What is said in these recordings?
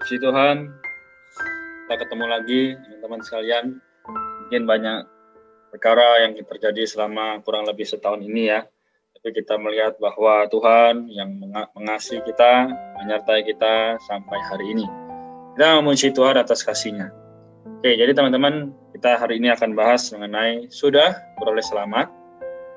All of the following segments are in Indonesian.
Puji Tuhan, kita ketemu lagi teman-teman sekalian. Mungkin banyak perkara yang terjadi selama kurang lebih setahun ini ya. Tapi kita melihat bahwa Tuhan yang mengasihi kita, menyertai kita sampai hari ini. Kita memuji Tuhan atas kasih-Nya. Oke, jadi teman-teman, kita hari ini akan bahas mengenai sudah beroleh selamat.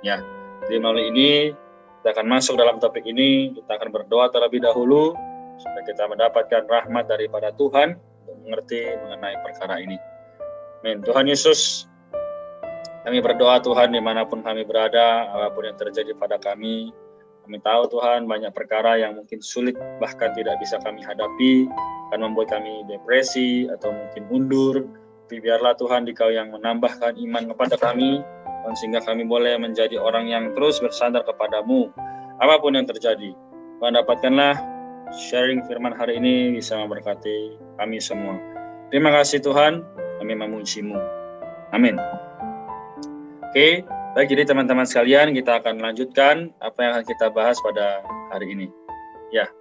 Ya, jadi melalui ini kita akan masuk dalam topik ini. Kita akan berdoa terlebih dahulu supaya kita mendapatkan rahmat daripada Tuhan untuk mengerti mengenai perkara ini. Amin. Tuhan Yesus, kami berdoa Tuhan dimanapun kami berada, apapun yang terjadi pada kami tahu Tuhan banyak perkara yang mungkin sulit bahkan tidak bisa kami hadapi, akan membuat kami depresi atau mungkin mundur. Tapi biarlah Tuhan Dikau yang menambahkan iman kepada kami, dan sehingga kami boleh menjadi orang yang terus bersandar kepadamu apapun yang terjadi. Tuhan, dapatkanlah sharing firman hari ini bisa memberkati kami semua. Terima kasih Tuhan, kami memuji-Mu. Amin. Oke, baik, jadi teman-teman sekalian, kita akan lanjutkan apa yang akan kita bahas pada hari ini. Ya,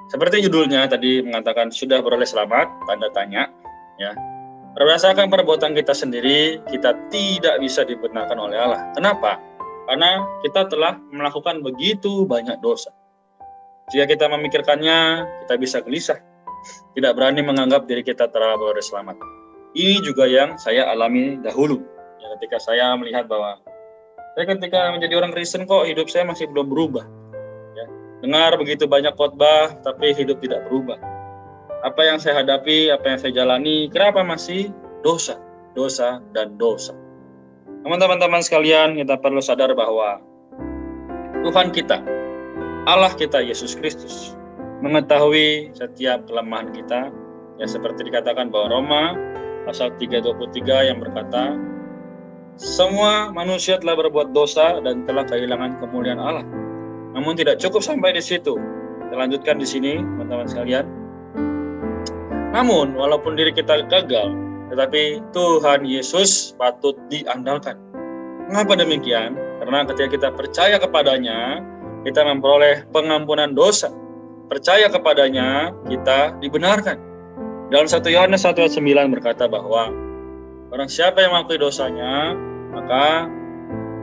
seperti judulnya tadi mengatakan sudah beroleh selamat, tanda tanya. Ya, berdasarkan perbuatan kita sendiri, kita tidak bisa dibenarkan oleh Allah. Kenapa? Karena kita telah melakukan begitu banyak dosa. Jika kita memikirkannya, kita bisa gelisah. Tidak berani menganggap diri kita telah beroleh selamat. Ini juga yang saya alami dahulu. Ya, ketika saya melihat bahwa saya ketika menjadi orang Kristen kok hidup saya masih belum berubah. Ya, dengar begitu banyak khotbah, tapi hidup tidak berubah. Apa yang saya hadapi, apa yang saya jalani, kenapa masih dosa, dosa, dan dosa? Teman-teman sekalian, kita perlu sadar bahwa Tuhan kita, Allah kita Yesus Kristus, mengetahui setiap kelemahan kita. Ya, seperti dikatakan bahwa Roma pasal 3:23 yang berkata, semua manusia telah berbuat dosa dan telah kehilangan kemuliaan Allah. Namun tidak cukup sampai di situ. Kita lanjutkan di sini, teman-teman sekalian. Namun, walaupun diri kita gagal, tetapi Tuhan Yesus patut diandalkan. Mengapa demikian? Karena ketika kita percaya kepadanya, kita memperoleh pengampunan dosa. Percaya kepadanya, kita dibenarkan. Dalam 1 Yohanes 1:9 berkata bahwa barang siapa yang mengakui dosanya, maka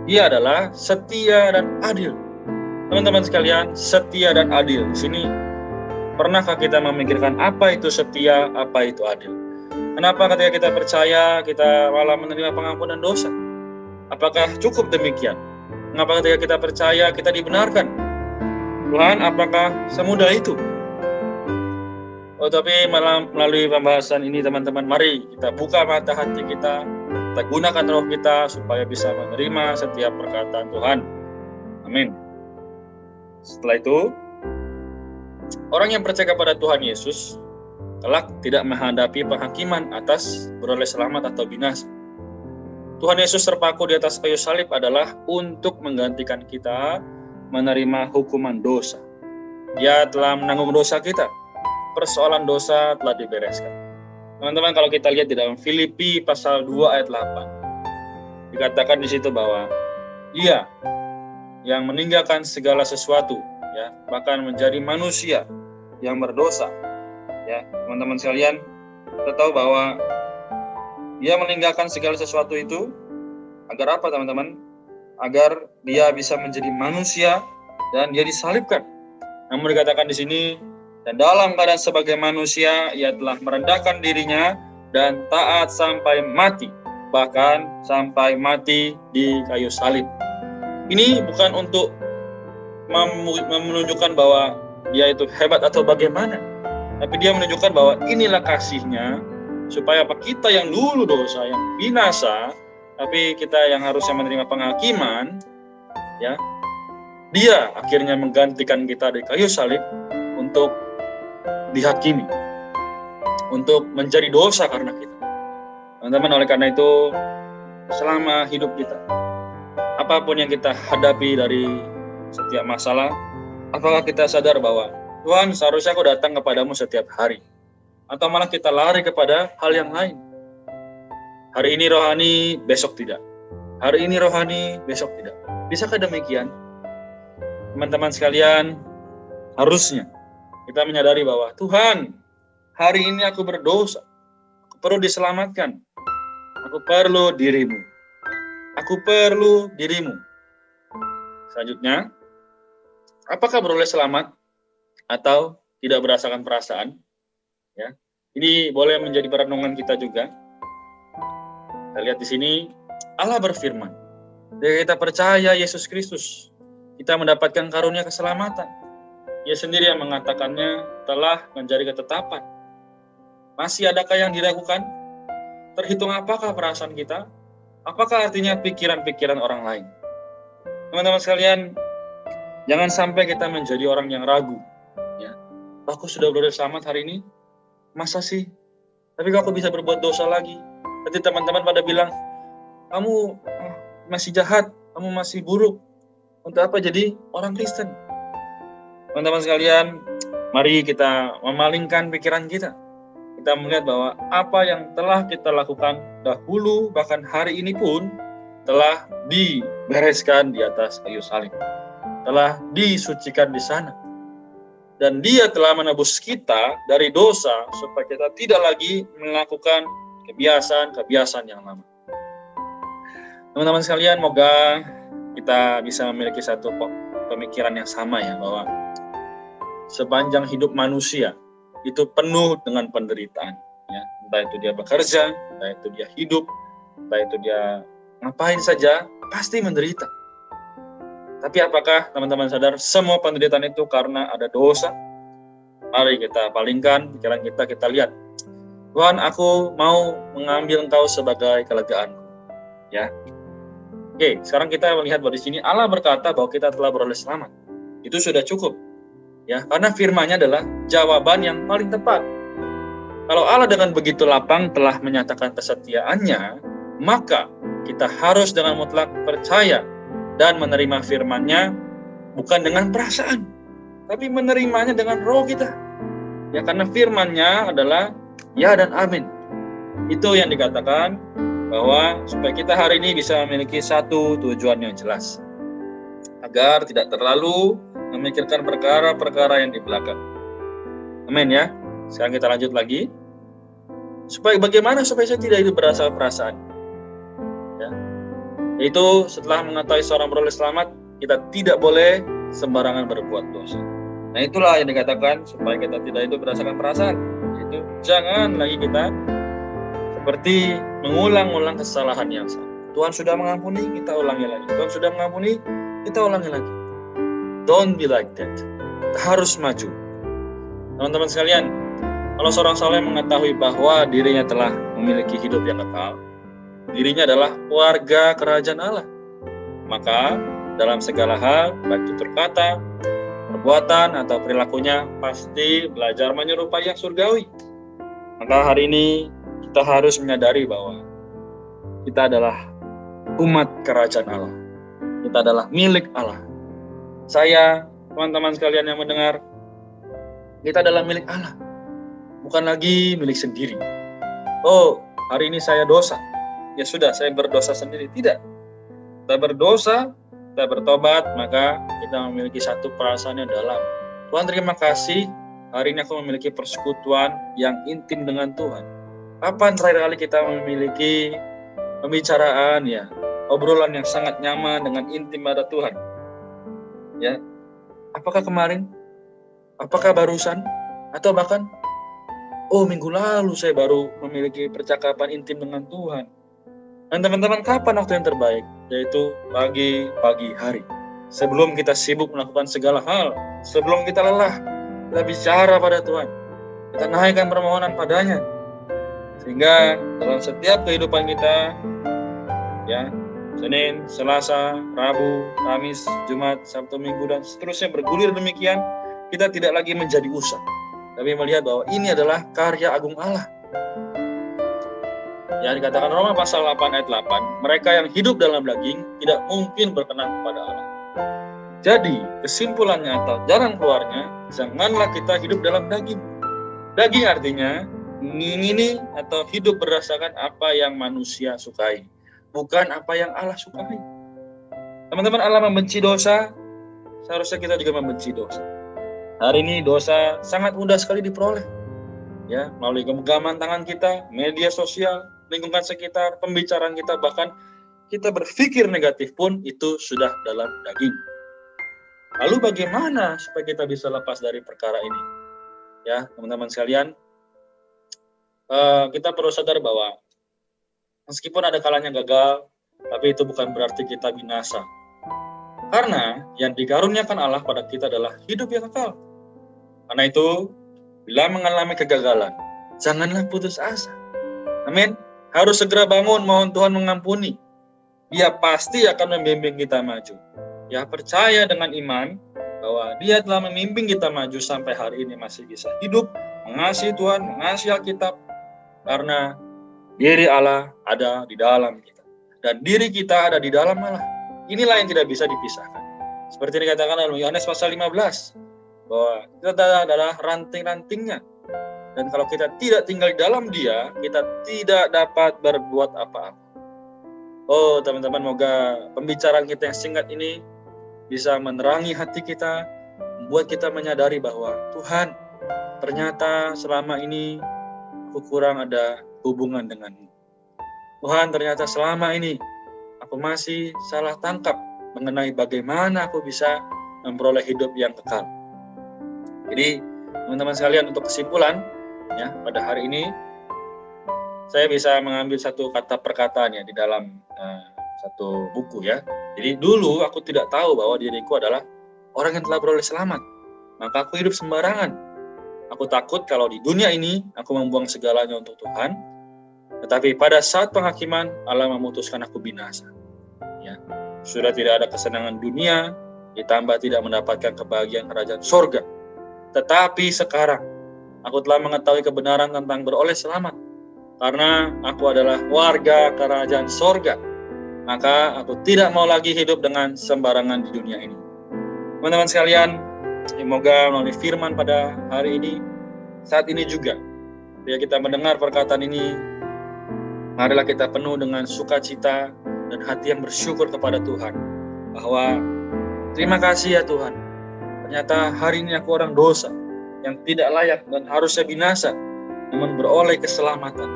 dia adalah setia dan adil. Teman-teman sekalian, setia dan adil. Di sini, pernahkah kita memikirkan apa itu setia, apa itu adil? Kenapa ketika kita percaya, kita malah menerima pengampunan dosa? Apakah cukup demikian? Mengapa ketika kita percaya, kita dibenarkan? Tuhan, apakah semudah itu? Tapi melalui pembahasan ini teman-teman, mari kita buka mata hati kita gunakan roh kita supaya bisa menerima setiap perkataan Tuhan. Amin. Setelah itu, orang yang percaya kepada Tuhan Yesus kelak tidak menghadapi penghakiman atas beroleh selamat atau binasa. Tuhan Yesus terpaku di atas kayu salib adalah untuk menggantikan kita menerima hukuman dosa. Dia telah menanggung dosa kita. Persoalan dosa telah dibereskan. Teman-teman, kalau kita lihat di dalam Filipi pasal 2 ayat 8, dikatakan di situ bahwa Dia yang meninggalkan segala sesuatu, ya, bahkan menjadi manusia yang berdosa. Ya, teman-teman sekalian, kita tahu bahwa Dia meninggalkan segala sesuatu itu agar apa, teman-teman? Agar Dia bisa menjadi manusia dan Dia disalibkan. Namun dikatakan di sini, dan dalam keadaan sebagai manusia, Ia telah merendahkan dirinya dan taat sampai mati, bahkan sampai mati di kayu salib. Ini bukan untuk menunjukkan bahwa Dia itu hebat atau bagaimana, tapi Dia menunjukkan bahwa inilah kasih-Nya, supaya kita yang dulu dosa, yang binasa, tapi kita yang harusnya menerima penghakiman, ya, Dia akhirnya menggantikan kita di kayu salib untuk dihakimi, untuk menjadi dosa karena kita. Teman-teman, oleh karena itu, selama hidup kita, apapun yang kita hadapi dari setiap masalah, apakah kita sadar bahwa Tuhan, seharusnya aku datang kepadamu setiap hari, atau malah kita lari kepada hal yang lain? Hari ini rohani, besok tidak. Hari ini rohani, besok tidak. Bisakah demikian? Teman-teman sekalian, harusnya kita menyadari bahwa Tuhan, hari ini aku berdosa, aku perlu diselamatkan, aku perlu dirimu, aku perlu dirimu. Selanjutnya, apakah beroleh selamat atau tidak berdasarkan perasaan? Ya, ini boleh menjadi perenungan kita juga. Kita lihat di sini, Allah berfirman, jika kita percaya Yesus Kristus, kita mendapatkan karunia keselamatan. Ia sendiri yang mengatakannya telah menjadi ketetapan. Masih adakah yang diragukan? Terhitung apakah perasaan kita? Apakah artinya pikiran-pikiran orang lain? Teman-teman sekalian, jangan sampai kita menjadi orang yang ragu. Ya, aku sudah beroleh selamat hari ini, masa sih? Tapi aku bisa berbuat dosa lagi. Nanti teman-teman pada bilang, kamu masih jahat, kamu masih buruk. Untuk apa jadi orang Kristen? Teman-teman sekalian, mari kita memalingkan pikiran kita. Kita melihat bahwa apa yang telah kita lakukan dahulu, bahkan hari ini pun, telah dibereskan di atas kayu salib. Telah disucikan di sana. Dan Dia telah menebus kita dari dosa, supaya kita tidak lagi melakukan kebiasaan-kebiasaan yang lama. Teman-teman sekalian, moga kita bisa memiliki satu pemikiran yang sama ya, bahwa sepanjang hidup manusia itu penuh dengan penderitaan. Ya. Entah itu dia bekerja, entah itu dia hidup, entah itu dia ngapain saja, pasti menderita. Tapi apakah teman-teman sadar semua penderitaan itu karena ada dosa? Mari kita palingkan pikiran kita lihat. Tuhan, aku mau mengambil Engkau sebagai kelegaanku. Ya. Oke, sekarang kita melihat bahwa di sini Allah berkata bahwa kita telah beroleh selamat. Itu sudah cukup. Ya, karena firman-Nya adalah jawaban yang paling tepat. Kalau Allah dengan begitu lapang telah menyatakan kesetiaannya, maka kita harus dengan mutlak percaya dan menerima firman-Nya bukan dengan perasaan, tapi menerimanya dengan roh kita. Ya, karena firman-Nya adalah ya dan amin. Itu yang dikatakan bahwa supaya kita hari ini bisa memiliki satu tujuan yang jelas, agar tidak terlalu memikirkan perkara-perkara yang di belakang. Amin ya. Sekarang kita lanjut lagi. Bagaimana supaya saya tidak hidup berdasarkan perasaan? Ya. Yaitu setelah mengetahui seorang beroleh selamat, kita tidak boleh sembarangan berbuat dosa. Nah, itulah yang dikatakan supaya kita tidak hidup berdasarkan perasaan. Yaitu jangan lagi kita seperti mengulang-ulang kesalahan yang sama. Tuhan sudah mengampuni, kita ulangi lagi. Tuhan sudah mengampuni, kita ulangi lagi. Don't be like that. Kita harus maju. Teman-teman sekalian, kalau seorang saleh mengetahui bahwa dirinya telah memiliki hidup yang kekal, dirinya adalah warga kerajaan Allah, maka dalam segala hal, baik tutur kata, perbuatan, atau perilakunya, pasti belajar menyerupai yang surgawi. Maka hari ini kita harus menyadari bahwa kita adalah umat kerajaan Allah. Kita adalah milik Allah. Saya, teman-teman sekalian yang mendengar, kita adalah milik Allah. Bukan lagi milik sendiri. Oh, hari ini saya dosa. Ya sudah, saya berdosa sendiri. Tidak. Kita berdosa, kita bertobat, maka kita memiliki satu perasaan yang dalam. Tuhan, terima kasih. Hari ini aku memiliki persekutuan yang intim dengan Tuhan. Kapan terakhir kali kita memiliki pembicaraan, ya, obrolan yang sangat nyaman dengan intim pada Tuhan? Ya, apakah kemarin? Apakah barusan? Atau bahkan, minggu lalu saya baru memiliki percakapan intim dengan Tuhan. Dan teman-teman, kapan waktu yang terbaik? Yaitu pagi hari. Sebelum kita sibuk melakukan segala hal, sebelum kita lelah, kita bicara pada Tuhan. Kita naikkan permohonan padanya. Sehingga dalam setiap kehidupan kita, ya, Senin, Selasa, Rabu, Kamis, Jumat, Sabtu, Minggu, dan seterusnya bergulir demikian, kita tidak lagi menjadi usah, tapi melihat bahwa ini adalah karya agung Allah. Yang dikatakan Roma pasal 8 ayat 8, mereka yang hidup dalam daging tidak mungkin berkenan kepada Allah. Jadi, kesimpulannya atau jalan keluarnya, janganlah kita hidup dalam daging. Daging artinya mengingini atau hidup berdasarkan apa yang manusia sukai, bukan apa yang Allah sukai. Teman-teman, Allah membenci dosa, seharusnya kita juga membenci dosa. Hari ini dosa sangat mudah sekali diperoleh. ya, melalui genggaman tangan kita, media sosial, lingkungan sekitar, pembicaraan kita, bahkan kita berpikir negatif pun itu sudah dalam daging. Lalu bagaimana supaya kita bisa lepas dari perkara ini? Ya, teman-teman sekalian, kita perlu sadar bahwa meskipun ada kalanya gagal, tapi itu bukan berarti kita binasa. Karena yang dikaruniakan Allah pada kita adalah hidup yang kekal. Karena itu, bila mengalami kegagalan, janganlah putus asa. Amin. Harus segera bangun, mohon Tuhan mengampuni. Dia pasti akan membimbing kita maju. Ya, percaya dengan iman bahwa Dia telah membimbing kita maju sampai hari ini masih bisa hidup, mengasihi Tuhan, mengasihi Alkitab, karena diri Allah ada di dalam kita. Dan diri kita ada di dalam Allah. Inilah yang tidak bisa dipisahkan. Seperti dikatakan dalam Yohanes pasal 15, bahwa kita adalah ranting-rantingnya. Dan kalau kita tidak tinggal di dalam Dia, kita tidak dapat berbuat apa-apa. Oh teman-teman, moga pembicaraan kita yang singkat ini bisa menerangi hati kita, membuat kita menyadari bahwa Tuhan, ternyata selama ini aku kurang ada hubungan denganmu. Tuhan, ternyata selama ini aku masih salah tangkap mengenai bagaimana aku bisa memperoleh hidup yang kekal. Jadi teman-teman sekalian, untuk kesimpulan ya, pada hari ini saya bisa mengambil satu kata perkataan ya di dalam satu buku ya. Jadi dulu aku tidak tahu bahwa diriku adalah orang yang telah beroleh selamat, maka aku hidup sembarangan. Aku takut kalau di dunia ini aku membuang segalanya untuk Tuhan, tetapi pada saat penghakiman Allah memutuskan aku binasa. Ya, sudah tidak ada kesenangan dunia, ditambah tidak mendapatkan kebahagiaan kerajaan sorga. Tetapi sekarang aku telah mengetahui kebenaran tentang beroleh selamat, karena aku adalah warga kerajaan sorga. Maka aku tidak mau lagi hidup dengan sembarangan di dunia ini. Teman-teman sekalian, semoga melalui firman pada hari ini, saat ini juga, ketika kita mendengar perkataan ini, marilah kita penuh dengan sukacita dan hati yang bersyukur kepada Tuhan, bahwa terima kasih ya Tuhan, ternyata hari ini aku orang dosa yang tidak layak dan harusnya binasa, namun beroleh keselamatan,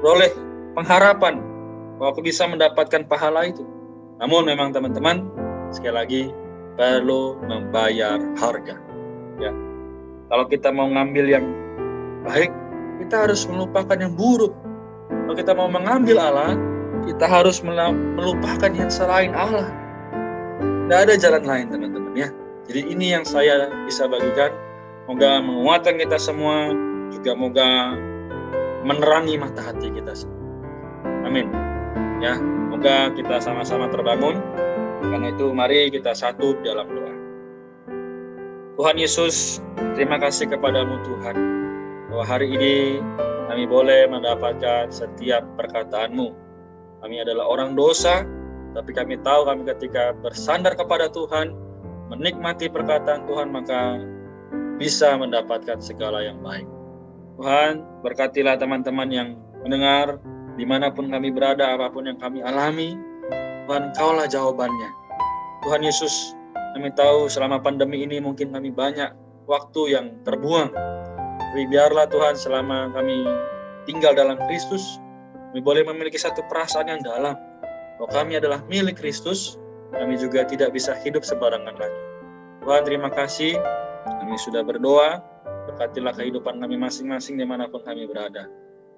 beroleh pengharapan bahwa aku bisa mendapatkan pahala itu. Namun memang teman-teman, sekali lagi perlu membayar harga. Ya, kalau kita mau ngambil yang baik, kita harus melupakan yang buruk. Kalau kita mau mengambil Allah, kita harus melupakan yang selain Allah. Tidak ada jalan lain teman-teman ya. Jadi ini yang saya bisa bagikan. Moga menguatkan kita semua, juga moga menerangi mata hati kita semua. Amin. Ya, moga kita sama-sama terbangun. Karena itu mari kita satu dalam doa. Tuhan Yesus, terima kasih kepadamu Tuhan, bahwa hari ini kami boleh mendapatkan setiap perkataan-Mu. Kami adalah orang dosa, tapi kami tahu kami ketika bersandar kepada Tuhan, menikmati perkataan Tuhan, maka bisa mendapatkan segala yang baik. Tuhan, berkatilah teman-teman yang mendengar, dimanapun kami berada, apapun yang kami alami, Tuhan, Kaulah jawabannya. Tuhan Yesus, kami tahu selama pandemi ini mungkin kami banyak waktu yang terbuang. Tapi biarlah Tuhan, selama kami tinggal dalam Kristus, kami boleh memiliki satu perasaan yang dalam, bahwa kami adalah milik Kristus, kami juga tidak bisa hidup sembarangan lagi. Tuhan, terima kasih, kami sudah berdoa, berkatilah kehidupan kami masing-masing dimanapun kami berada.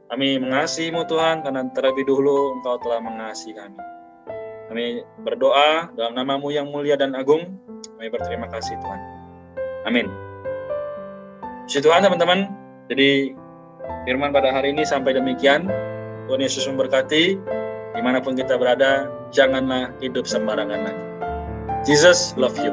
Kami mengasihi-Mu Tuhan, karena terlebih dahulu Engkau telah mengasihi kami. Kami berdoa dalam nama-Mu yang mulia dan agung, kami berterima kasih Tuhan. Amin. Puji Tuhan teman-teman, jadi firman pada hari ini sampai demikian. Tuhan Yesus memberkati, dimanapun kita berada, janganlah hidup sembarangan lagi. Jesus love you.